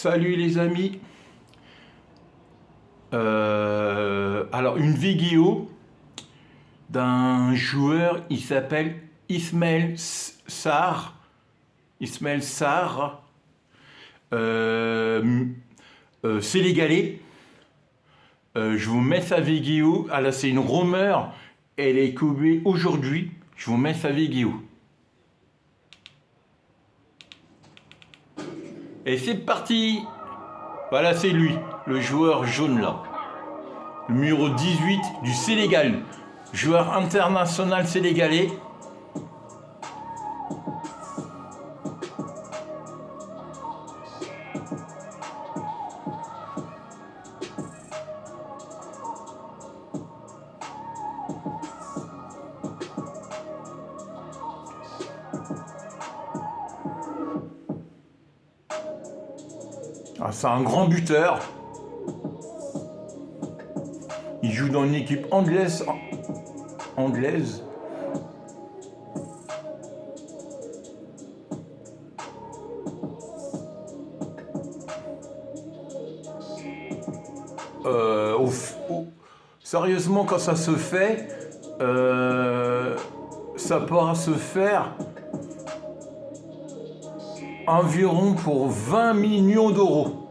Salut les amis. Alors une vidéo d'un joueur, il s'appelle Ismaël Sarr. Ismaël Sarr, sénégalais. Je vous mets sa vidéo. Ah là, c'est une rumeur. Elle est coupée aujourd'hui. Je vous mets sa vidéo. Et c'est parti. Voilà, c'est lui, le joueur jaune là. Le numéro 18 du Sénégal. Joueur international sénégalais. Ah, c'est un grand buteur. Il joue dans une équipe anglaise. Sérieusement, quand ça se fait, ça pourra se faire environ pour 20 millions d'euros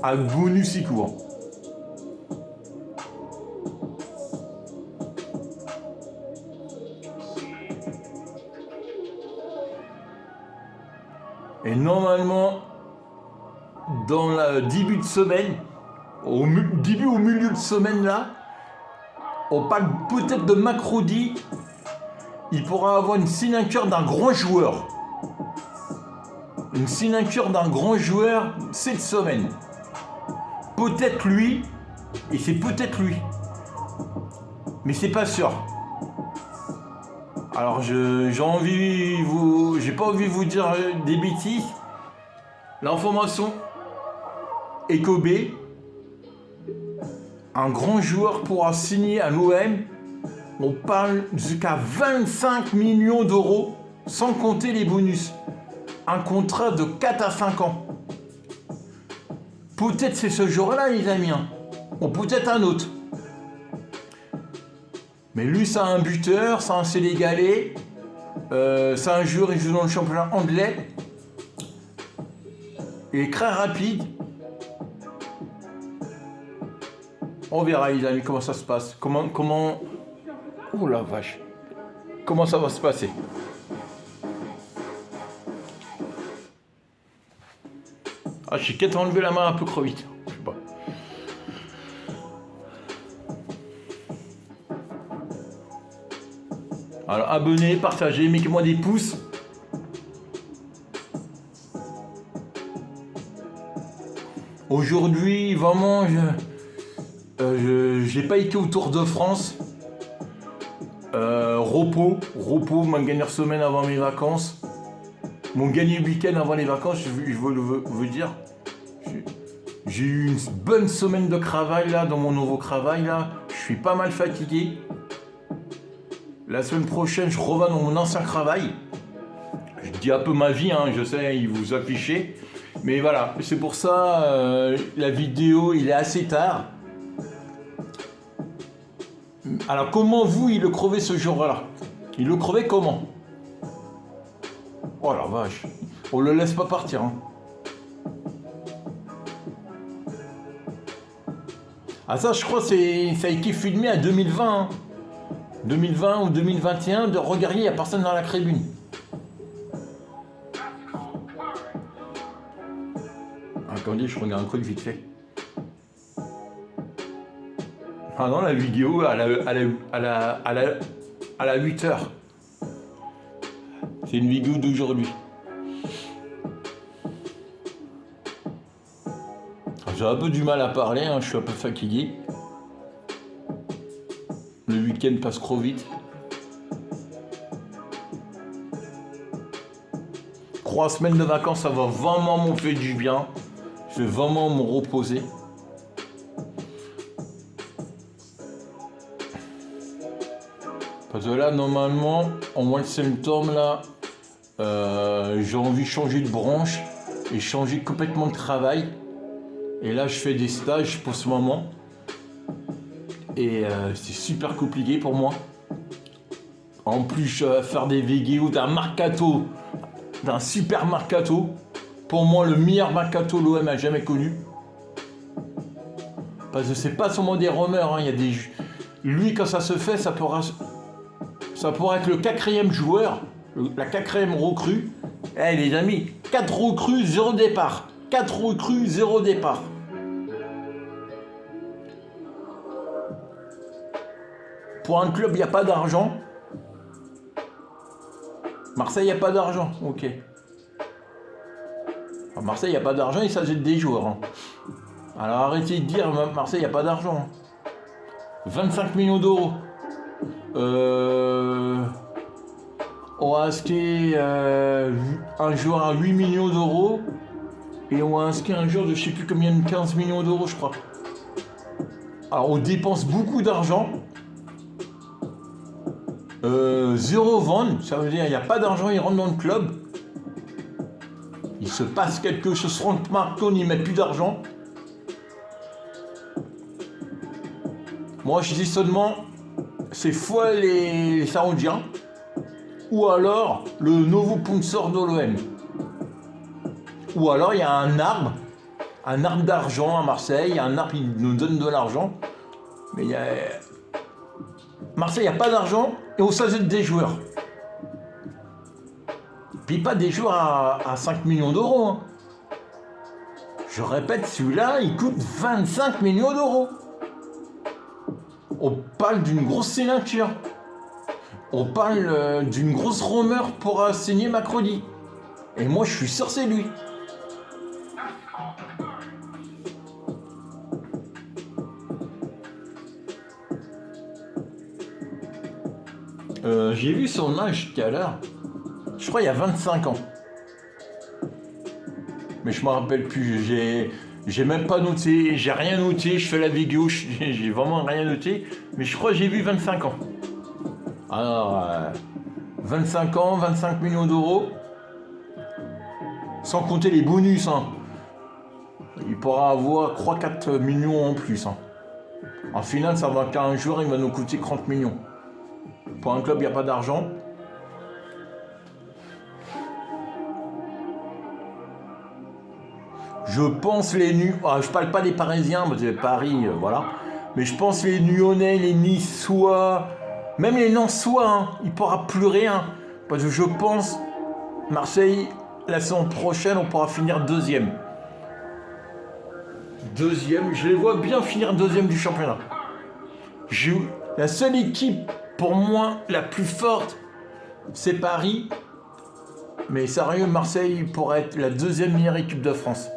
à bonus y court. Et normalement, dans le début de semaine, au milieu de semaine là, on parle peut-être de mercredi, il pourra avoir une signature d'un grand joueur. Une signature d'un grand joueur cette semaine. Peut-être lui, et c'est peut-être lui. Mais c'est pas sûr. Alors j'ai pas envie de vous dire des bêtises. L'information est qu'Obé, un grand joueur pourra signer à l'OM. On parle jusqu'à 25 millions d'euros, sans compter les bonus. Un contrat de 4 à 5 ans. Peut-être c'est ce jour-là, les amis. Ou peut-être un autre. Mais lui, c'est un buteur, c'est un Sénégalais. C'est un joueur, il joue dans le championnat anglais. Il est très rapide. On verra, les amis, comment ça se passe. Comment... Oh la vache. Comment ça va se passer. Ah, j'ai peut-être enlevé la main un peu trop vite. Je sais pas. Alors, abonnez, partagez, mettez-moi des pouces. Aujourd'hui, vraiment, j'ai pas été au Tour de France. Repos, ma dernière semaine avant mes vacances. Mon dernier week-end avant les vacances, je veux dire. J'ai eu une bonne semaine de travail là, dans mon nouveau travail là. Je suis pas mal fatigué. La semaine prochaine, je reviens dans mon ancien travail. Je dis un peu ma vie, je sais, il vous affichez. Mais voilà, c'est pour ça, la vidéo, il est assez tard. Alors comment vous, il le crevait ce jour-là? Il le crevait comment? Oh la vache, on le laisse pas partir. Ah ça, je crois que ça a été filmé à 2020. 2020 ou 2021, de regarder, il n'y a personne dans la tribune. Attendez, je regarde un truc vite fait. Ah non, la vidéo à la 8 heures. C'est une vidéo d'aujourd'hui. J'ai un peu du mal à parler, je suis un peu fatigué. Le week-end passe trop vite. 3 semaines de vacances, ça va vraiment me faire du bien. Je vais vraiment me reposer. Parce que là, normalement, en mois de septembre, là, j'ai envie de changer de branche et changer complètement de travail. Et là, je fais des stages pour ce moment. Et c'est super compliqué pour moi. En plus, je vais faire des vidéos d'un mercato, d'un super mercato. Pour moi, le meilleur mercato l'OM a jamais connu. Parce que c'est pas seulement des rumeurs, hein. Il y a des... Lui, quand ça se fait, ça pourra être le 4e joueur, la 4e recrue. Eh les amis, 4 recrues, 0 départ. 4 recrues, 0 départ. Pour un club, il n'y a pas d'argent. Marseille, il n'y a pas d'argent. Ok. À Marseille, il n'y a pas d'argent et ça jette des joueurs. Hein. Alors arrêtez de dire Marseille, il n'y a pas d'argent. 25 millions d'euros. On a inscrit un joueur à 8 millions d'euros. Et on a inscrit un joueur de je ne sais plus combien de 15 millions d'euros, je crois. Alors on dépense beaucoup d'argent. 0 vente, ça veut dire il n'y a pas d'argent, il rentre dans le club. Il se passe quelque chose, Franck Marcon, il met plus d'argent. Moi je dis seulement, c'est fois les Saoudiens, ou alors le nouveau sponsor de l'OM. Ou alors il y a un arbre d'argent à Marseille, il y a un arbre qui nous donne de l'argent. Mais il y a... Marseille, il n'y a pas d'argent et on s'ajoute des joueurs. Puis pas des joueurs à 5 millions d'euros. Hein. Je répète, celui-là, il coûte 25 millions d'euros. On parle d'une grosse signature. On parle d'une grosse rumeur pour signer Macroni. Et moi, je suis sûr que c'est lui. J'ai vu son âge tout à l'heure. Je crois il y a 25 ans. Mais je me rappelle plus. J'ai même pas noté. J'ai rien noté. Je fais la vidéo. J'ai vraiment rien noté. Mais je crois que j'ai vu 25 ans. Alors, 25 ans, 25 millions d'euros. Sans compter les bonus. Hein. Il pourra avoir 3-4 millions en plus. Hein. En finale, ça va qu'à un jour, il va nous coûter 30 millions. Pour un club, il n'y a pas d'argent. Je pense les je parle pas des Parisiens, parce que Paris, voilà. Mais je pense les Lyonnais, les Niçois, même les Nançois, hein, il ne pourra plus rien. Parce que je pense, Marseille, la saison prochaine, on pourra finir 2e. Je les vois bien finir 2e du championnat. La seule équipe, pour moi, la plus forte, c'est Paris. Mais sérieux, Marseille pourrait être la 2e meilleure équipe de France.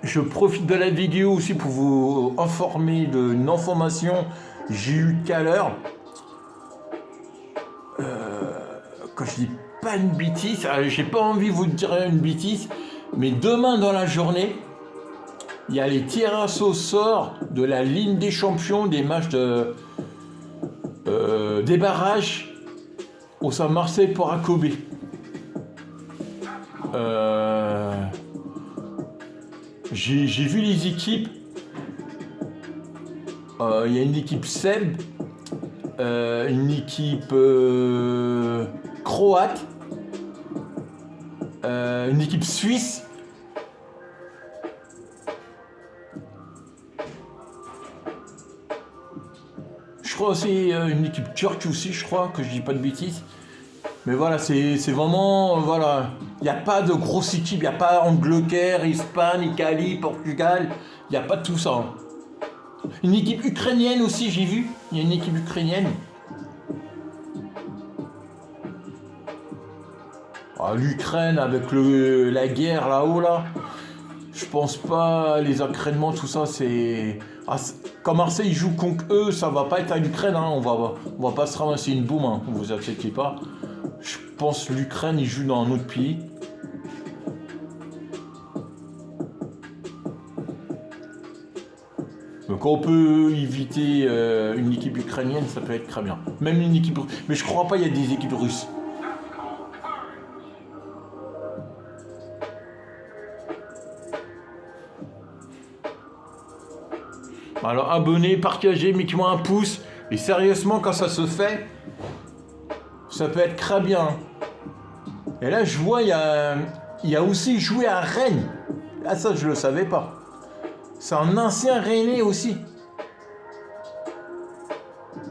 Je profite de la vidéo aussi pour vous informer d'une information que j'ai eue tout à l'heure. Quand je dis pas une bêtise, j'ai pas envie de vous dire une bêtise, mais demain dans la journée, il y a les tirages au sort de la Ligue des Champions, des matchs des barrages au sein Marseille pour Kobe. J'ai vu les équipes. Il y a une équipe Seb, une équipe croate, une équipe suisse. Je crois aussi une équipe turque aussi, je crois, que je dis pas de bêtises. Mais voilà, c'est vraiment, voilà, il n'y a pas de grosse équipe, il n'y a pas Angleterre, Espagne, Italie, Portugal, il n'y a pas de tout ça. Hein. Une équipe ukrainienne aussi, j'ai vu, il y a une équipe ukrainienne. Ah, l'Ukraine avec la guerre là-haut, là, je pense pas, les entraînements, tout ça, c'est... Ah, quand Marseille joue contre eux, ça va pas être à l'Ukraine, hein. On va pas se ramasser une boum, hein. Vous inquiétez pas. Je pense que l'Ukraine, il joue dans un autre pays. Donc on peut éviter une équipe ukrainienne, ça peut être très bien. Même une équipe russe. Mais je crois pas qu'il y a des équipes russes. Alors abonnez, partagez, mettez-moi un pouce. Et sérieusement, quand ça se fait, ça peut être très bien. Et là, je vois, il y a aussi joué à Rennes. Ah ça, je le savais pas. C'est un ancien Rennais aussi.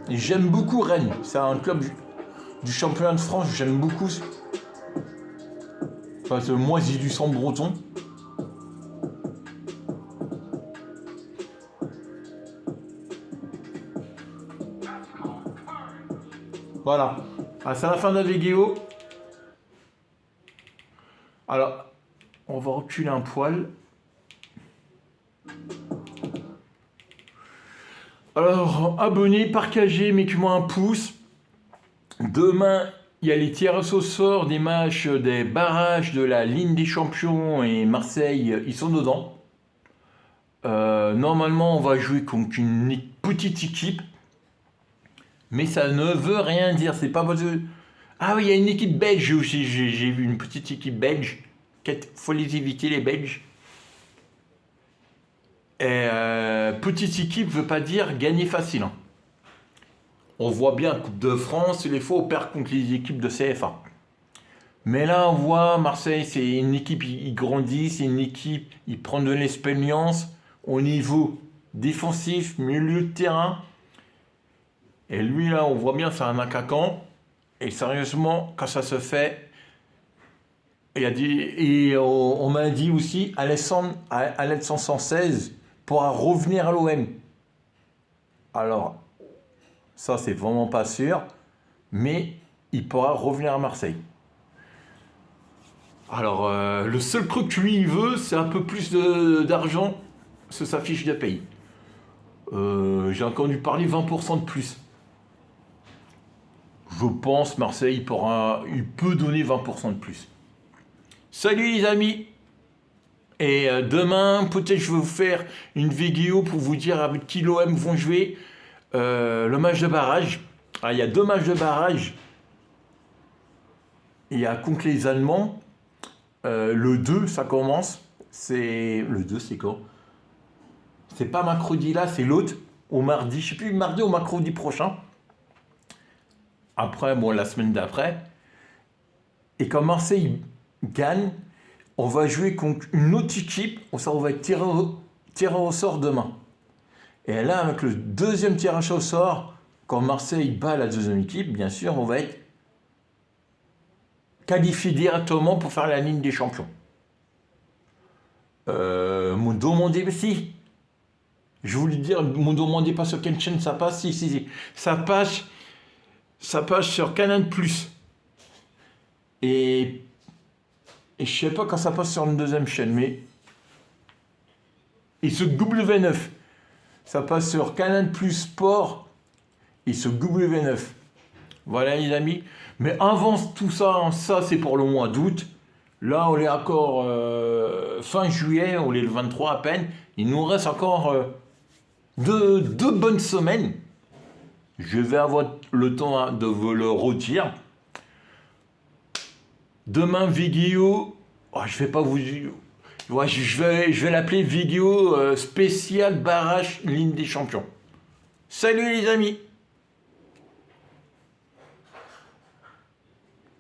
Et j'aime beaucoup Rennes. C'est un club du championnat de France, j'aime beaucoup. Parce que moi, j'ai du sang breton. Voilà. Ah, c'est la fin de la vidéo. Alors, on va reculer un poil. Alors, abonnez, partagez, mettez-moi un pouce. Demain, il y a les tirages au sort des matchs des barrages de la Ligue des Champions et Marseille, ils sont dedans. Normalement, on va jouer contre une petite équipe. Mais ça ne veut rien dire. C'est pas parce que... Ah oui, il y a une équipe belge aussi. J'ai vu une petite équipe belge. Il faut les éviter, les Belges. Et petite équipe veut pas dire gagner facile. Hein. On voit bien Coupe de France, les fois on perd contre les équipes de CFA. Mais là, on voit Marseille, c'est une équipe, il grandit, c'est une équipe, il prend de l'expérience au niveau défensif, milieu de terrain. Et lui, là, on voit bien, c'est un attaquant. Et sérieusement, quand ça se fait, on m'a dit aussi, Alexandre 116 pourra revenir à l'OM. Alors, ça, c'est vraiment pas sûr, mais il pourra revenir à Marseille. Alors, le seul truc que lui, il veut, c'est un peu plus d'argent sur sa fiche de paye. J'ai entendu parler 20% de plus. Je pense Marseille il peut donner 20% de plus. Salut les amis. Et demain, peut-être je vais vous faire une vidéo pour vous dire avec qui l'OM vont jouer le match de barrage. Ah, il y a 2 matchs de barrage. Il y a contre les Allemands. Le 2, ça commence. Le 2, c'est quand? C'est pas mercredi là, c'est l'autre. Au mardi, je sais plus, mardi ou mercredi prochain. Après, bon, la semaine d'après. Et quand Marseille gagne, on va jouer contre une autre équipe. Ça, on va être tiré au sort demain. Et là, avec le deuxième tirage au sort, quand Marseille bat la deuxième équipe, bien sûr, on va être qualifié directement pour faire la Ligue des Champions. Mon Mondé, si. Je voulais dire, mon demandez pas sur quelle chaîne ça passe. Si. Ça passe sur Canal+. Et je sais pas quand ça passe sur une deuxième chaîne, mais... Et ce W9, ça passe sur Canal+ Sport et ce W9. Voilà les amis. Mais avant tout ça, hein, ça c'est pour le mois d'août. Là, on est encore fin juillet, on est le 23 à peine. Il nous reste encore deux bonnes semaines. Je vais avoir le temps de vous le redire. Demain, vidéo. Oh, je vais pas vous. Ouais, je vais l'appeler vidéo spéciale barrage Ligue des Champions. Salut les amis!